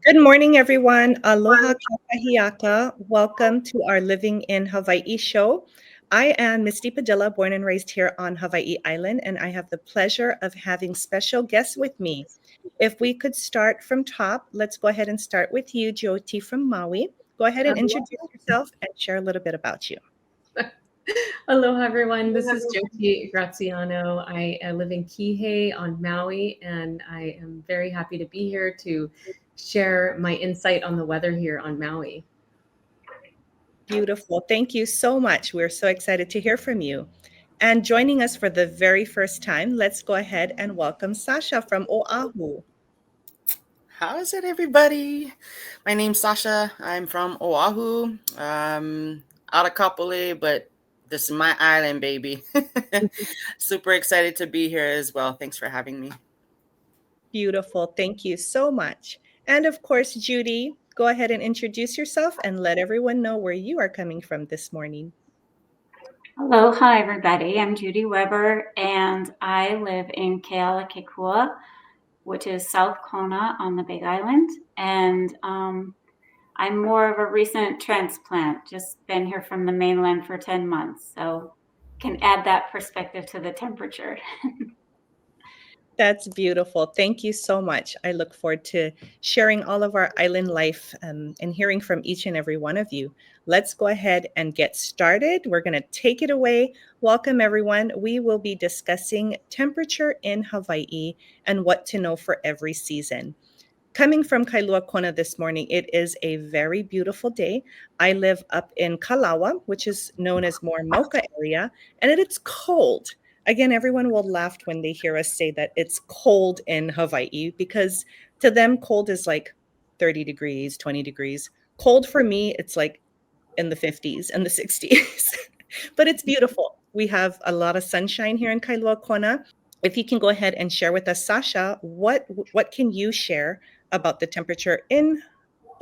Good morning, everyone. Aloha kakahiaka. Welcome to our Living in Hawaii show. I am Misty Padilla, born and raised here on Hawaii Island, and I have the pleasure of having special guests with me. If we could start from top, let's go ahead and start with you, Jyoti from Maui. Go ahead and introduce yourself and share a little bit about you. Aloha, everyone. This is Jyoti Graziano. I live in Kihei on Maui, and I am very happy to be here to share my insight on the weather here on Maui. Beautiful. Thank you so much. We're so excited to hear from you. And joining us for the very first time, let's go ahead and welcome Sasha from Oahu. How is it, everybody? My name's Sasha. I'm from Oahu, out of Kapolei, but this is my island, baby. Super excited to be here as well. Thanks for having me. Beautiful. Thank you so much. And of course, Judy, go ahead and introduce yourself and let everyone know where you are coming from this morning. Hello, hi everybody. I'm Judy Weber, and I live in Kealakekua, which is South Kona on the Big Island. And I'm more of a recent transplant, just been here from the mainland for 10 months. So can add that perspective to the temperature. That's beautiful. Thank you so much. I look forward to sharing all of our island life and hearing from each and every one of you. Let's go ahead and get started. We're going to take it away. Welcome, everyone. We will be discussing temperature in Hawaii and what to know for every season. Coming from Kailua Kona this morning, it is a very beautiful day. I live up in Kalawa, which is known as more Mocha area, and it's cold. Again, everyone will laugh when they hear us say that it's cold in Hawaii because to them, cold is like 30 degrees, 20 degrees. Cold for me, it's like in the 50s and the 60s. But it's beautiful. We have a lot of sunshine here in Kailua Kona. If you can go ahead and share with us, Sasha, what can you share about the temperature in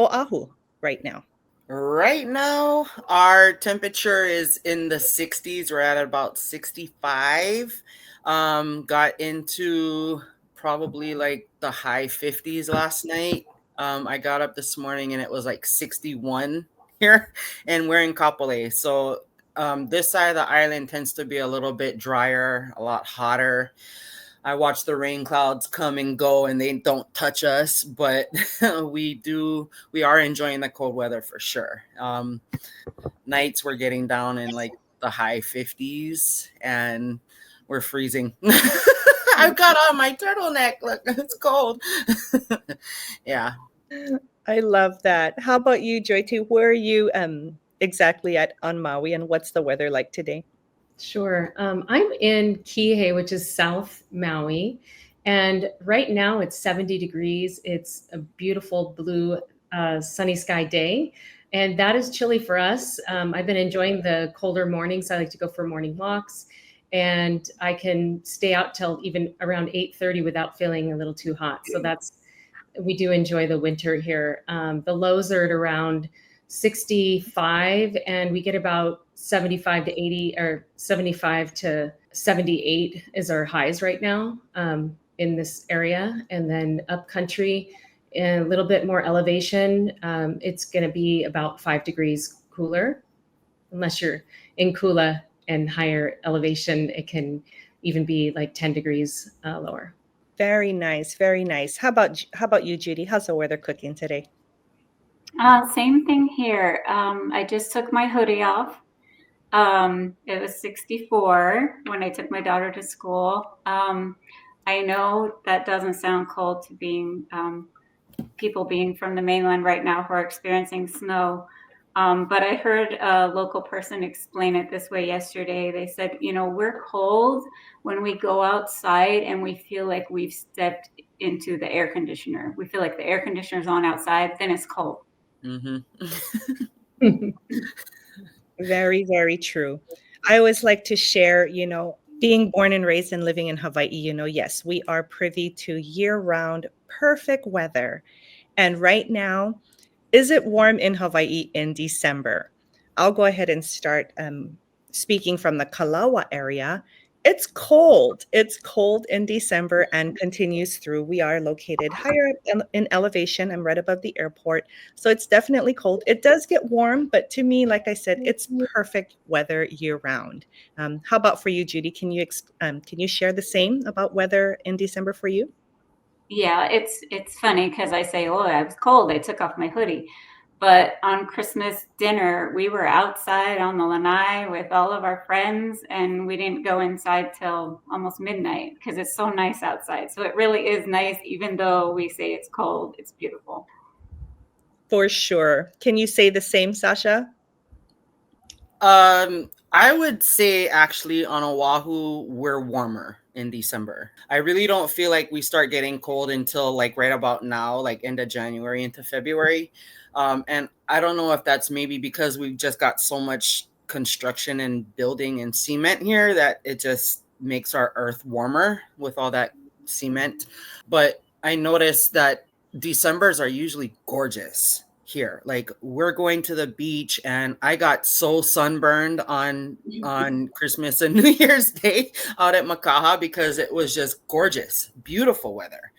Oahu right now? Right now, our temperature is in the 60s. We're at about 65. Got into probably like the high 50s last night. I got up this morning and it was like 61 here, and we're in Kapolei. So this side of the island tends to be a little bit drier, a lot hotter. I watch the rain clouds come and go and they don't touch us, but we are enjoying the cold weather for sure. Nights we're getting down in like the high 50s and we're freezing. I've got on my turtleneck. Look, it's cold. Yeah. I love that. How about you, Joyty? Where are you exactly at on Maui, and what's the weather like today? Sure. I'm in Kihei, which is South Maui, and right now it's 70 degrees. It's a beautiful blue, sunny sky day, and that is chilly for us. I've been enjoying the colder mornings. I like to go for morning walks, and I can stay out till even around 8:30 without feeling a little too hot. So that's we do enjoy the winter here. The lows are at around 65, and we get about 75 to 80 or 75 to 78 is our highs right now in this area. And then up country, a little bit more elevation, it's going to be about 5 degrees cooler. Unless you're in Kula and higher elevation, it can even be like 10 degrees lower. Very nice, very nice. How about you, Judy? How's the weather cooking today? Same thing here. I just took my hoodie off. It was 64 when I took my daughter to school. I know that doesn't sound cold to people being from the mainland right now who are experiencing snow. But I heard a local person explain it this way yesterday. They said, we're cold when we go outside and we feel like we've stepped into the air conditioner. We feel like the air conditioner's on outside, then it's cold. Mm-hmm. Very, very true. I always like to share, being born and raised and living in Hawaii, yes, we are privy to year-round perfect weather. And right now, is it warm in Hawaii in December? I'll go ahead and start speaking from the Kalawa area. It's cold. It's cold in December and continues through. We are located higher up in elevation. I'm right above the airport. So it's definitely cold. It does get warm, but to me, like I said, it's perfect weather year round. How about for you, Judy? Can you share the same about weather in December for you? Yeah, it's funny because I say, "Oh, I was cold. I took off my hoodie." But on Christmas dinner, we were outside on the lanai with all of our friends, and we didn't go inside till almost midnight because it's so nice outside. So it really is nice, even though we say it's cold. It's beautiful. For sure. Can you say the same, Sasha? I would say actually on Oahu, we're warmer in December. I really don't feel like we start getting cold until like right about now, like end of January into February. And I don't know if that's maybe because we've just got so much construction and building and cement here that it just makes our earth warmer with all that cement. But I noticed that Decembers are usually gorgeous here. Like we're going to the beach and I got so sunburned on Christmas and New Year's Day out at Makaha because it was just gorgeous, beautiful weather.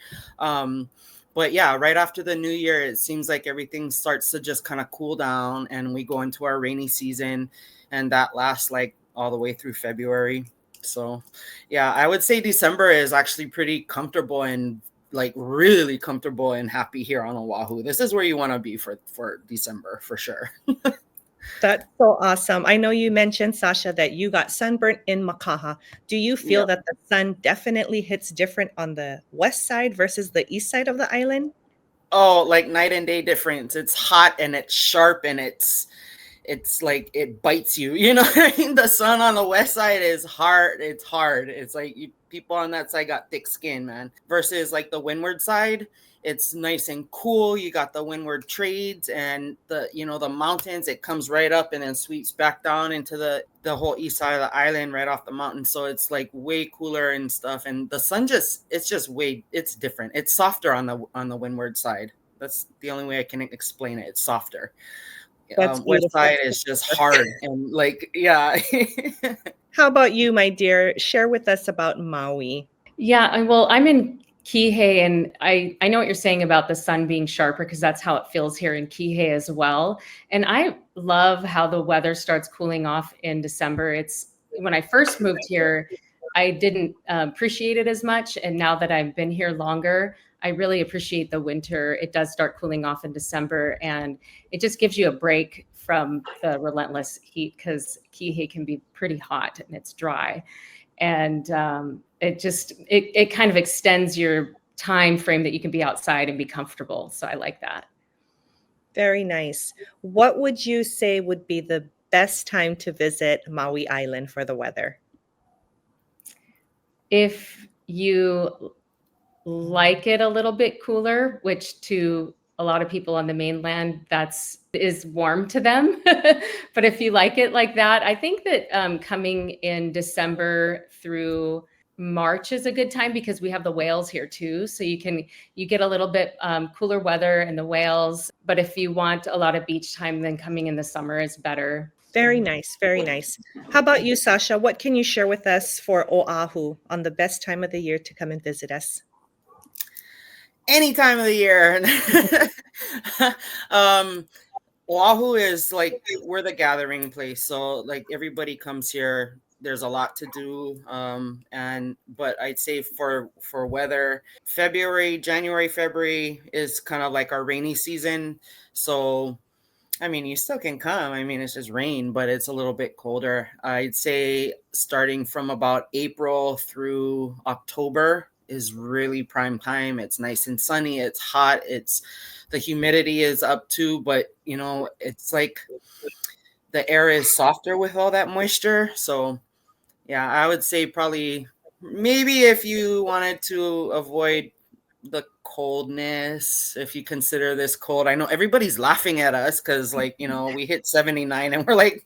But yeah, right after the new year, it seems like everything starts to just kind of cool down and we go into our rainy season and that lasts like all the way through February. So yeah, I would say December is actually pretty comfortable and like really comfortable and happy here on Oahu. This is where you want to be for December for sure. That's so awesome. I know you mentioned, Sasha, that you got sunburnt in Makaha. Do you feel Yeah. that the sun definitely hits different on the west side versus the east side of the island? Oh, like night and day difference. It's hot and it's sharp and it's like it bites you. You know what I mean? The sun on the west side is hard. It's hard. It's like people on that side got thick skin, man. Versus like the windward side, it's nice and cool. You got the windward trades and the mountains. It comes right up and then sweeps back down into the whole east side of the island right off the mountain. So it's like way cooler and stuff. And the sun it's different. It's softer on the windward side. That's the only way I can explain it. It's softer. That's West beautiful. side is just hard and like yeah. How about you, my dear? Share with us about Maui. Yeah, well, I'm in Kihei, and I know what you're saying about the sun being sharper because that's how it feels here in Kihei as well. And I love how the weather starts cooling off in December. It's when I first moved here, I didn't appreciate it as much, and now that I've been here longer, I really appreciate the winter. It does start cooling off in December, and it just gives you a break from the relentless heat because Kihei can be pretty hot and it's dry. And it kind of extends your time frame that you can be outside and be comfortable. So I like that. Very nice. What would you say would be the best time to visit Maui Island for the weather? If you like it a little bit cooler, which to a lot of people on the mainland, that's is warm to them. But if you like it like that, I think that coming in December through March is a good time because we have the whales here too. So you get a little bit cooler weather in the whales. But if you want a lot of beach time, then coming in the summer is better. Very nice, very nice. How about you, Sasha? What can you share with us for Oahu on the best time of the year to come and visit us? Any time of the year. Oahu is like we're the gathering place, so like everybody comes here. There's a lot to do, but I'd say for weather, January, February is kind of like our rainy season. So I mean, you still can come. I mean, it's just rain, but it's a little bit colder. I'd say starting from about April through October is really prime time. It's nice and sunny. It's hot. The humidity is up too, but it's like the air is softer with all that moisture. So yeah, I would say probably maybe if you wanted to avoid the coldness, if you consider this cold. I know everybody's laughing at us because like we hit 79 and we're like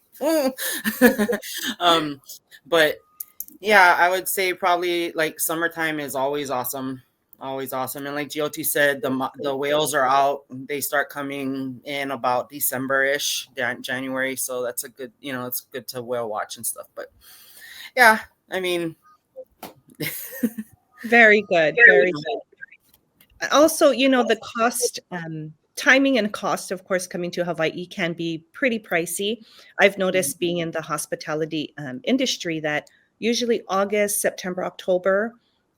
um but yeah, I would say probably like summertime is always awesome, always awesome. And like GOT said, the whales are out. They start coming in about December-ish, January, so that's a good it's good to whale watch and stuff. But yeah, I mean, Very good. Very good. Also, the cost, timing and cost, of course, coming to Hawaii can be pretty pricey. I've noticed being in the hospitality industry that usually August, September, October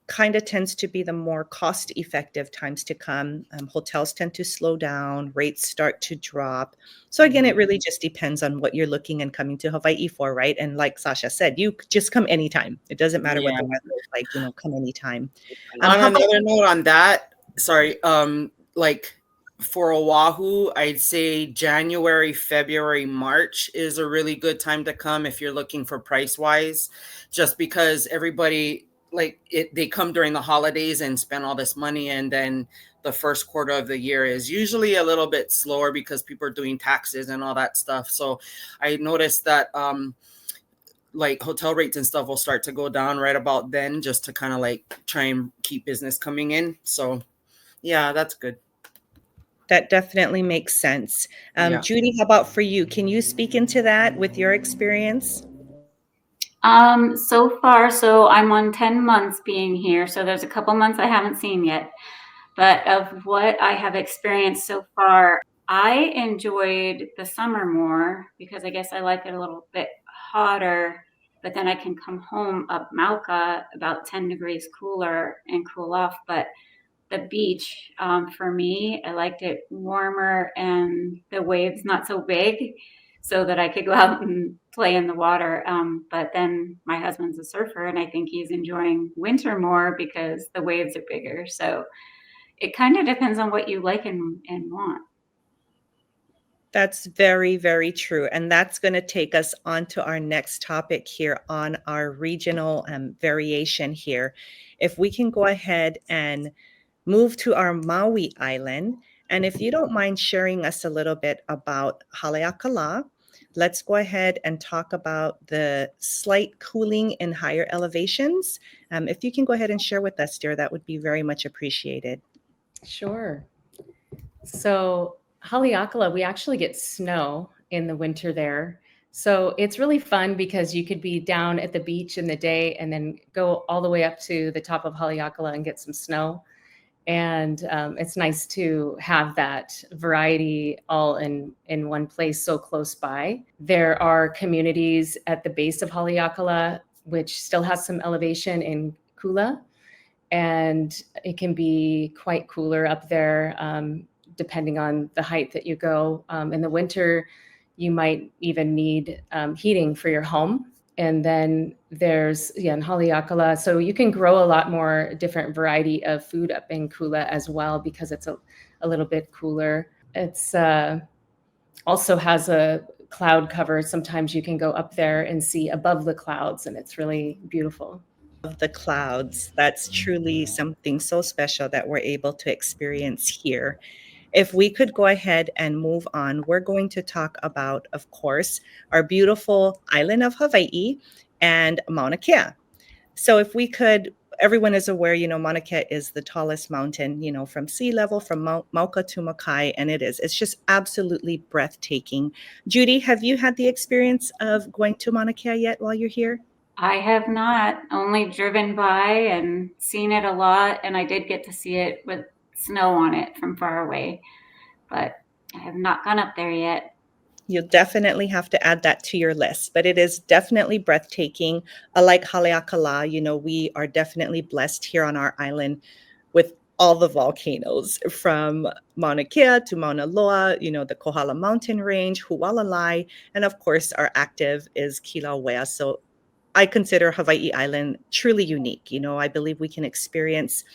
kind of tends to be the more cost effective times to come. Hotels tend to slow down, rates start to drop. So again, it really just depends on what you're looking and coming to Hawaii for, right? And like Sasha said, you just come anytime. It doesn't matter what Yeah. the weather is like, come anytime. On How about another note on that, sorry, like for Oahu, I'd say January, February, March is a really good time to come if you're looking for price wise, just because everybody they come during the holidays and spend all this money, and then the first quarter of the year is usually a little bit slower because people are doing taxes and all that stuff. So I noticed that like hotel rates and stuff will start to go down right about then, just to kind of like try and keep business coming in. So yeah, that's good. That definitely makes sense. Yeah. Judy, how about for you? Can you speak into that with your experience? So far, so I'm on 10 months being here. So there's a couple months I haven't seen yet. But of what I have experienced so far, I enjoyed the summer more because I guess I like it a little bit hotter, but then I can come home up Mauka about 10 degrees cooler and cool off. But the beach, for me, I liked it warmer and the waves not so big so that I could go out and play in the water. But then my husband's a surfer and I think he's enjoying winter more because the waves are bigger. So it kind of depends on what you like and want. That's very, very true. And that's going to take us on to our next topic here on our regional variation here. If we can go ahead and move to our Maui island. And if you don't mind sharing us a little bit about Haleakala, let's go ahead and talk about the slight cooling in higher elevations. If you can go ahead and share with us, dear, that would be very much appreciated. Sure. So Haleakala, we actually get snow in the winter there. So it's really fun because you could be down at the beach in the day and then go all the way up to the top of Haleakala and get some snow. And it's nice to have that variety all in one place so close by. There are communities at the base of Haleakala, which still has some elevation in Kula, and it can be quite cooler up there depending on the height that you go. In the winter, you might even need heating for your home. And then there's, in Haleakala, so you can grow a lot more different variety of food up in Kula as well because it's a little bit cooler. It's also has a cloud cover. Sometimes you can go up there and see above the clouds, and it's really beautiful. Of the clouds, that's truly something so special that we're able to experience here. If we could go ahead and move on, we're going to talk about, of course, our beautiful island of Hawaii and Mauna Kea. So if we could, everyone is aware, Mauna Kea is the tallest mountain, from sea level, from Mauka to Makai, and it's just absolutely breathtaking. Judy, have you had the experience of going to Mauna Kea yet while you're here? I have not, only driven by and seen it a lot, and I did get to see it with snow on it from far away, but I have not gone up there yet. You'll definitely have to add that to your list, but it is definitely breathtaking. Like Haleakala, we are definitely blessed here on our island with all the volcanoes from Mauna Kea to Mauna Loa, the Kohala Mountain Range, Hualalai, and of course our active is Kilauea. So I consider Hawaii Island truly unique. I believe we can experience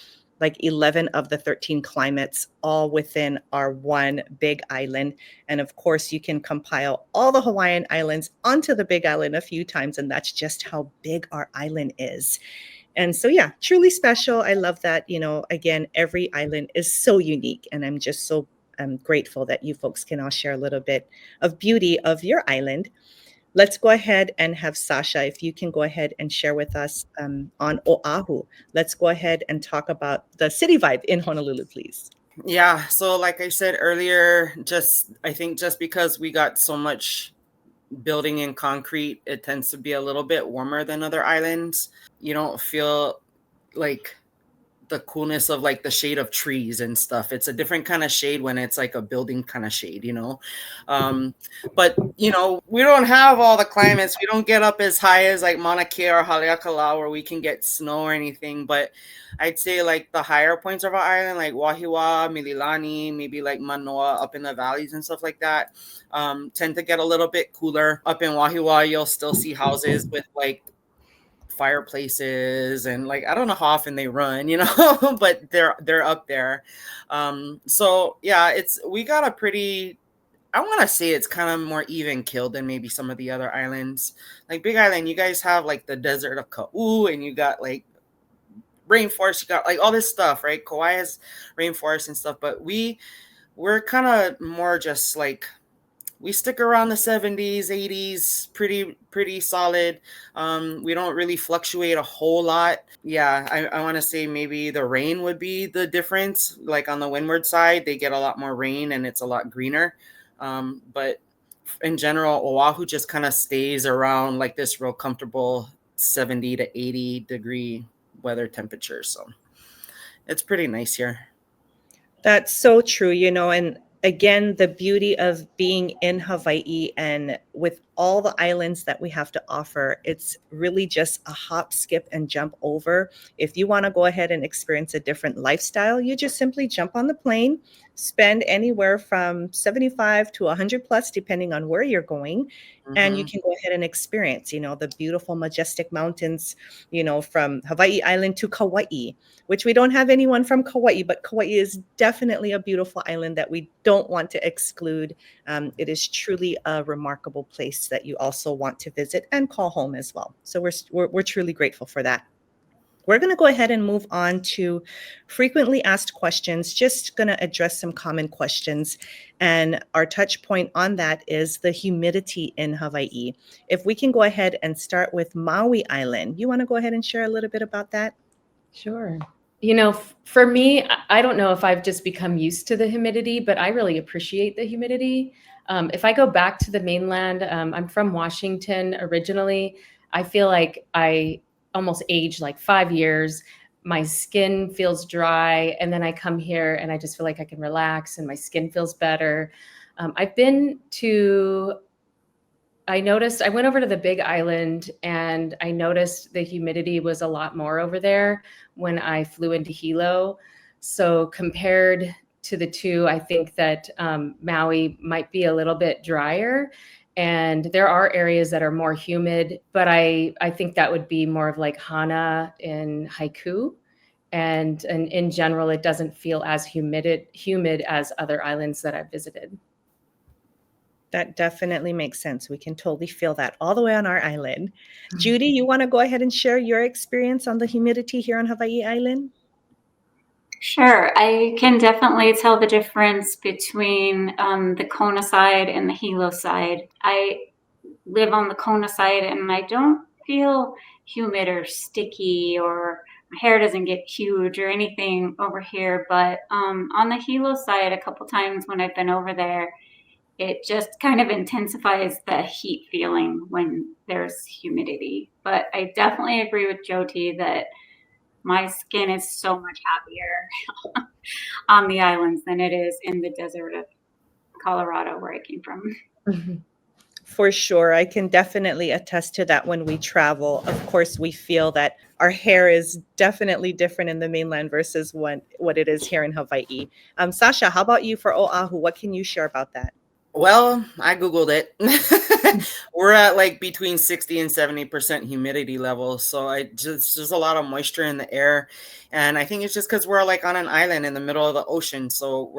like 11 of the 13 climates all within our one big island. And of course, you can compile all the Hawaiian islands onto the big island a few times. And that's just how big our island is. And so, yeah, truly special. I love that, again, every island is so unique. And I'm just so grateful that you folks can all share a little bit of beauty of your island. Let's go ahead and have Sasha, if you can go ahead and share with us on Oahu. Let's go ahead and talk about the city vibe in Honolulu, please. Yeah. So like I said earlier, I think just because we got so much building in concrete, it tends to be a little bit warmer than other islands. You don't feel like the coolness of like the shade of trees and stuff. It's a different kind of shade when it's like a building kind of shade, you know. But you know, we don't have all the climates. We don't get up as high as like Mauna Kea or Haleakala where we can get snow or anything. But I'd say like the higher points of our island, like Wahiwa, Mililani, maybe like Manoa up in the valleys and stuff like that, tend to get a little bit cooler. Up in Wahiwa, you'll still see houses with like fireplaces and like I don't know how often they run, you know, but they're up there. So yeah, we got a pretty, I want to say it's kind of more even killed than maybe some of the other islands. Like Big Island, you guys have like the desert of Kauai and you got like rainforest, you got like all this stuff, right? Kauai has rainforest and stuff, but we're kind of more just like we stick around the 70s, 80s, pretty solid. We don't really fluctuate a whole lot. Yeah, I want to say maybe the rain would be the difference. Like on the windward side, they get a lot more rain and it's a lot greener. But in general, Oahu just kind of stays around like this real comfortable 70 to 80 degree weather temperature. So it's pretty nice here. That's so true, you know, and again, the beauty of being in Hawaii and with all the islands that we have to offer, it's really just a hop, skip, and jump over. If you want to go ahead and experience a different lifestyle, you just simply jump on the plane, spend anywhere from 75 to 100 plus, depending on where you're going. And you can go ahead and experience, you know, the beautiful, majestic mountains, you know, from Hawaii Island to Kauai, which we don't have anyone from Kauai, but Kauai is definitely a beautiful island that we don't want to exclude. It is truly a remarkable place that you also want to visit and call home as well. So we're truly grateful for that. We're going to go ahead and move on to frequently asked questions, just going to address some common questions. And our touch point on that is the humidity in Hawaii. If we can go ahead and start with Maui Island. You want to go ahead and share a little bit about that? Sure. You know, for me, I don't know if I've just become used to the humidity, but I really appreciate the humidity. If I go back to the mainland, I'm from Washington originally. I feel like I almost aged like 5 years. My skin feels dry. And then I come here and I just feel like I can relax and my skin feels better. I've been to I went over to the Big Island and I noticed the humidity was a lot more over there when I flew into Hilo. So compared to the two, I think that Maui might be a little bit drier. And there are areas that are more humid, but I think that would be more of like Hana and Haiku. And in general, it doesn't feel as humid as other islands that I've visited. That definitely makes sense. We can totally feel that all the way on our island. Judy, you want to go ahead and share your experience on the humidity here on Hawaii Island? Sure, I can definitely tell the difference between the Kona side and the Hilo side. I live on the Kona side and I don't feel humid or sticky, or my hair doesn't get huge or anything over here. But on the Hilo side, a couple times when I've been over there, it just kind of intensifies the heat feeling when there's humidity. But I definitely agree with Jyoti that my skin is so much happier on the islands than it is in the desert of Colorado where I came from. For sure. I can definitely attest to that when we travel. Of course, we feel that our hair is definitely different in the mainland versus what it is here in Hawaii. Sasha, how about you for Oahu? What can you share about that? Well, I Googled it. We're at like between 60 and 70% humidity levels. So there's a lot of moisture in the air. And I think it's just because we're like on an island in the middle of the ocean. So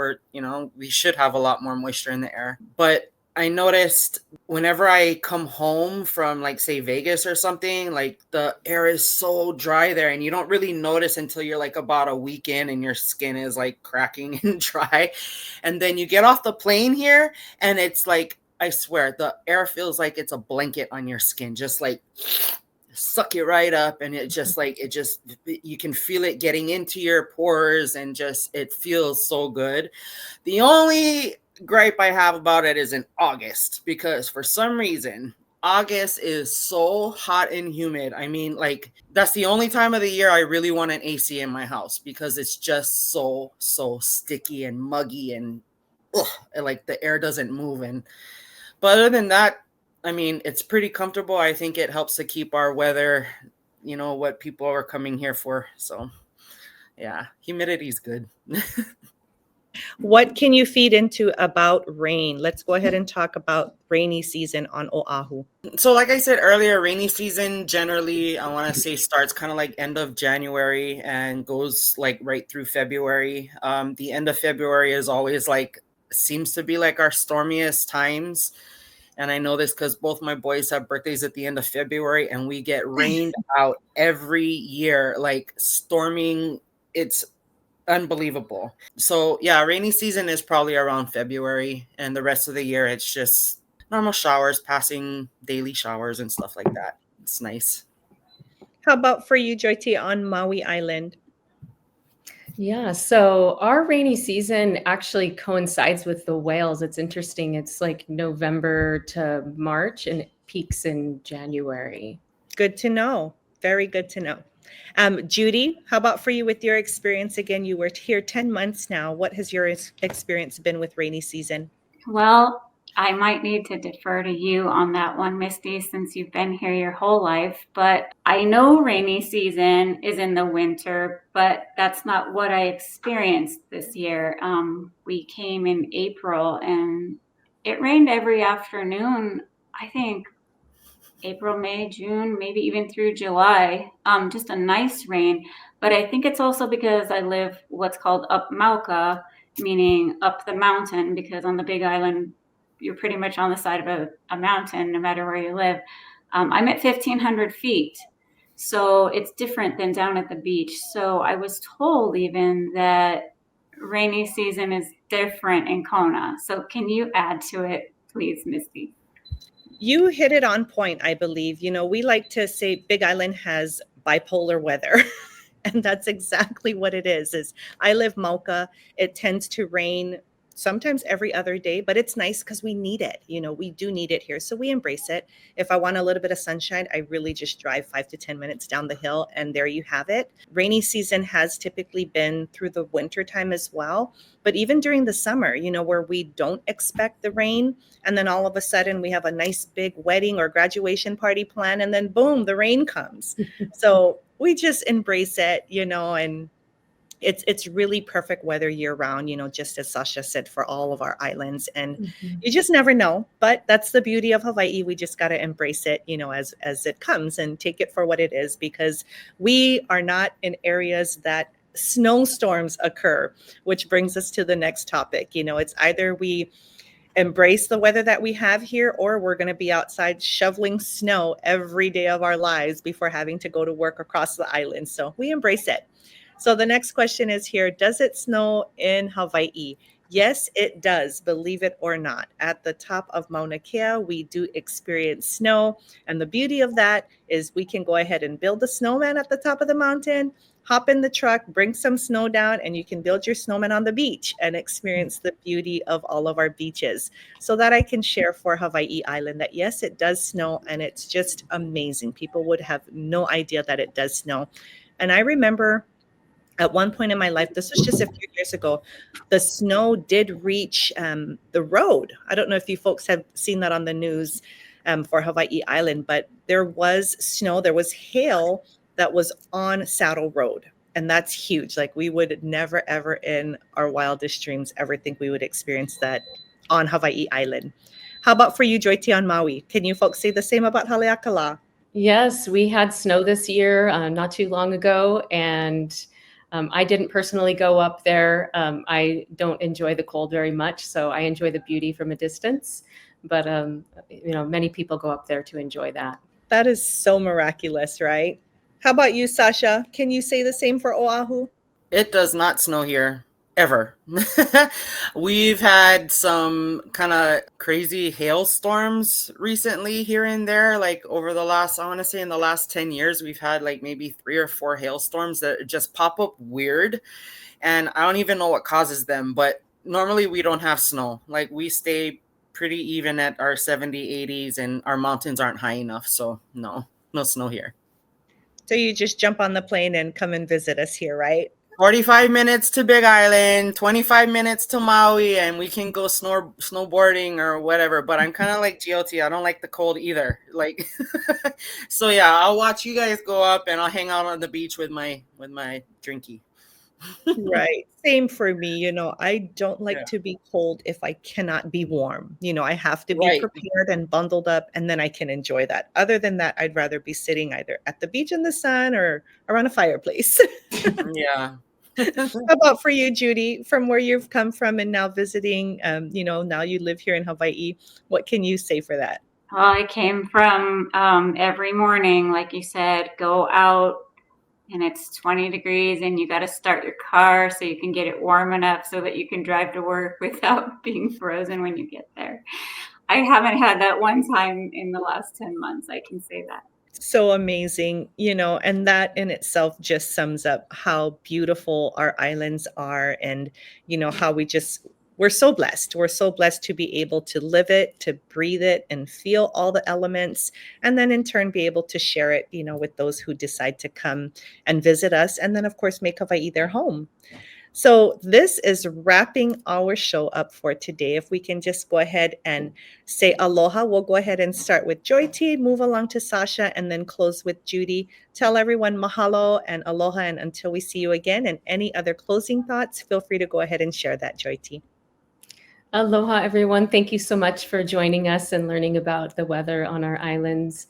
we should have a lot more moisture in the air. But I noticed whenever I come home from like say Vegas or something, like the air is so dry there and you don't really notice until you're like about a week in and your skin is like cracking and dry. And then you get off the plane here and it's like, I swear the air feels like it's a blanket on your skin, just like suck it right up. And you can feel it getting into your pores and it feels so good. The only gripe I have about it is in August, because for some reason August is so hot and humid. I mean, like, that's the only time of the year I really want an AC in my house because it's just so sticky and muggy and, ugh, and like the air doesn't move. But other than that, I mean, it's pretty comfortable. I think it helps to keep our weather, what people are coming here for. So yeah, humidity is good. What can you feed into about rain? Let's go ahead and talk about rainy season on Oahu. So like I said earlier, rainy season generally, I want to say, starts kind of like end of January and goes like right through February. The end of February is always like, seems to be like our stormiest times. And I know this because both my boys have birthdays at the end of February and we get rained out every year, like storming. It's unbelievable. So yeah, rainy season is probably around February, and the rest of the year it's just normal showers, passing daily showers and stuff like that. It's nice. How about for you, Joyty, on Maui Island? Yeah, so our rainy season actually coincides with the whales. It's interesting. It's like November to March and it peaks in January. Good to know. Very good to know. Judy, how about for you with your experience? Again, you were here 10 months now. What has your experience been with rainy season? Well, I might need to defer to you on that one, Misty, since you've been here your whole life. But I know rainy season is in the winter, but that's not what I experienced this year. We came in April and it rained every afternoon, I think April, May, June, maybe even through July. Just a nice rain. But I think it's also because I live what's called up Mauka, meaning up the mountain, because on the Big Island, you're pretty much on the side of a mountain, no matter where you live. I'm at 1,500 feet. So it's different than down at the beach. So I was told even that rainy season is different in Kona. So can you add to it, please, Misty? You hit it on point, I believe. We like to say Big Island has bipolar weather. And that's exactly what it is I live Mauka. It tends to rain sometimes every other day, but it's nice because we need it. We do need it here. So we embrace it. If I want a little bit of sunshine, I really just drive 5 to 10 minutes down the hill and there you have it. Rainy season has typically been through the winter time as well. But even during the summer, where we don't expect the rain, and then all of a sudden we have a nice big wedding or graduation party plan, and then boom, the rain comes. So we just embrace it, and it's really perfect weather year round, just as Sasha said, for all of our islands. And you just never know. But that's the beauty of Hawaii. We just got to embrace it, as it comes and take it for what it is, because we are not in areas that snowstorms occur, which brings us to the next topic. It's either we embrace the weather that we have here, or we're going to be outside shoveling snow every day of our lives before having to go to work across the island. So we embrace it. So the next question is here: does it snow in Hawaii? Yes, it does, believe it or not. At the top of Mauna Kea, we do experience snow. And the beauty of that is we can go ahead and build a snowman at the top of the mountain, hop in the truck, bring some snow down, and you can build your snowman on the beach and experience the beauty of all of our beaches. So that I can share for Hawaii Island that yes, it does snow, and it's just amazing. People would have no idea that it does snow. And I remember at one point in my life, this was just a few years ago, the snow did reach the road. I don't know if you folks have seen that on the news for Hawaii Island, but there was snow, there was hail that was on Saddle Road. And that's huge. Like, we would never, ever in our wildest dreams ever think we would experience that on Hawaii Island. How about for you, Joyty, on Maui? Can you folks say the same about Haleakala? Yes, we had snow this year, not too long ago, and I didn't personally go up there. I don't enjoy the cold very much, so I enjoy the beauty from a distance. But many people go up there to enjoy that. That is so miraculous, right? How about you, Sasha? Can you say the same for Oahu? It does not snow here ever. We've had some kind of crazy hailstorms recently here and there. Like over the last, I want to say in the last 10 years, we've had like maybe 3 or 4 hailstorms that just pop up weird. And I don't even know what causes them, but normally we don't have snow. Like, we stay pretty even at our 70, 80s, and our mountains aren't high enough. So no snow here. So you just jump on the plane and come and visit us here, right? 45 minutes to Big Island, 25 minutes to Maui, and we can go snowboarding or whatever. But I'm kind of like GLT. I don't like the cold either. Like, so yeah, I'll watch you guys go up, and I'll hang out on the beach with my drinky. Right. Same for me. I don't like Yeah. to be cold if I cannot be warm. I have to be Right. prepared and bundled up, and then I can enjoy that. Other than that, I'd rather be sitting either at the beach in the sun or around a fireplace. Yeah. How about for you, Judy, from where you've come from and now visiting, now you live here in Hawaii, what can you say for that? Well, I came from every morning, like you said, go out and it's 20 degrees and you got to start your car so you can get it warm enough so that you can drive to work without being frozen when you get there. I haven't had that one time in the last 10 months. I can say that. So amazing, and that in itself just sums up how beautiful our islands are, and how we're so blessed. We're so blessed to be able to live it, to breathe it, and feel all the elements, and then in turn be able to share it, with those who decide to come and visit us, and then of course make Hawaii their home. So this is wrapping our show up for today. If we can just go ahead and say aloha, we'll go ahead and start with Joy T, move along to Sasha, and then close with Judy. Tell everyone mahalo and aloha, and until we see you again. And any other closing thoughts, feel free to go ahead and share that, Joy T. Aloha, everyone. Thank you so much for joining us and learning about the weather on our islands.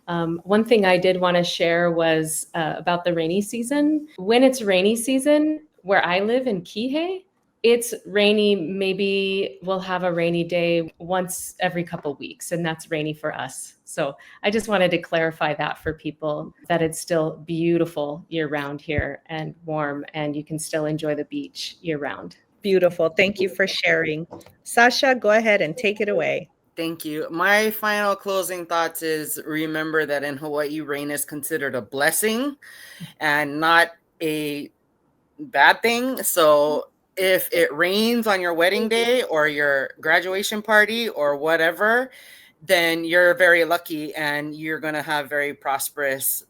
One thing I did want to share was about the rainy season. When it's rainy season, where I live in Kihei, it's rainy. Maybe we'll have a rainy day once every couple weeks, and that's rainy for us. So I just wanted to clarify that for people, that it's still beautiful year round here and warm, and you can still enjoy the beach year round. Beautiful. Thank you for sharing. Sasha, go ahead and take it away. Thank you. My final closing thoughts is, remember that in Hawaii, rain is considered a blessing and not a bad thing. So if it rains on your wedding day or your graduation party or whatever, then you're very lucky and you're going to have very prosperous,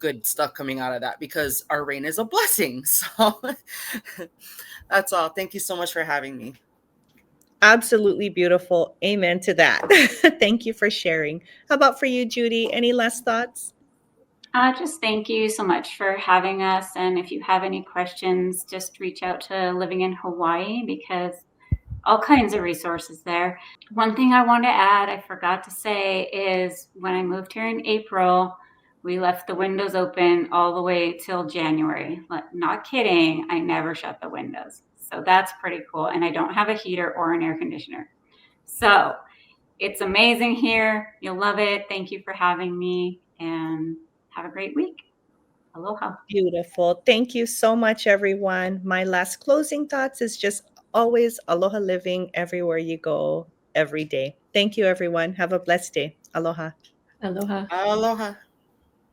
good stuff coming out of that, because our rain is a blessing. So that's all. Thank you so much for having me. Absolutely beautiful. Amen to that. Thank you for sharing. How about for you, Judy? Any last thoughts? Just thank you so much for having us. And if you have any questions, just reach out to Living in Hawaii, because all kinds of resources there. One thing I want to add, I forgot to say, is when I moved here in April, we left the windows open all the way till January. Not kidding, I never shut the windows. So that's pretty cool. And I don't have a heater or an air conditioner. So it's amazing here. You'll love it. Thank you for having me, and have a great week. Aloha. Beautiful. Thank you so much, everyone. My last closing thoughts is just always aloha living everywhere you go, every day. Thank you, everyone. Have a blessed day. Aloha. Aloha. Aloha.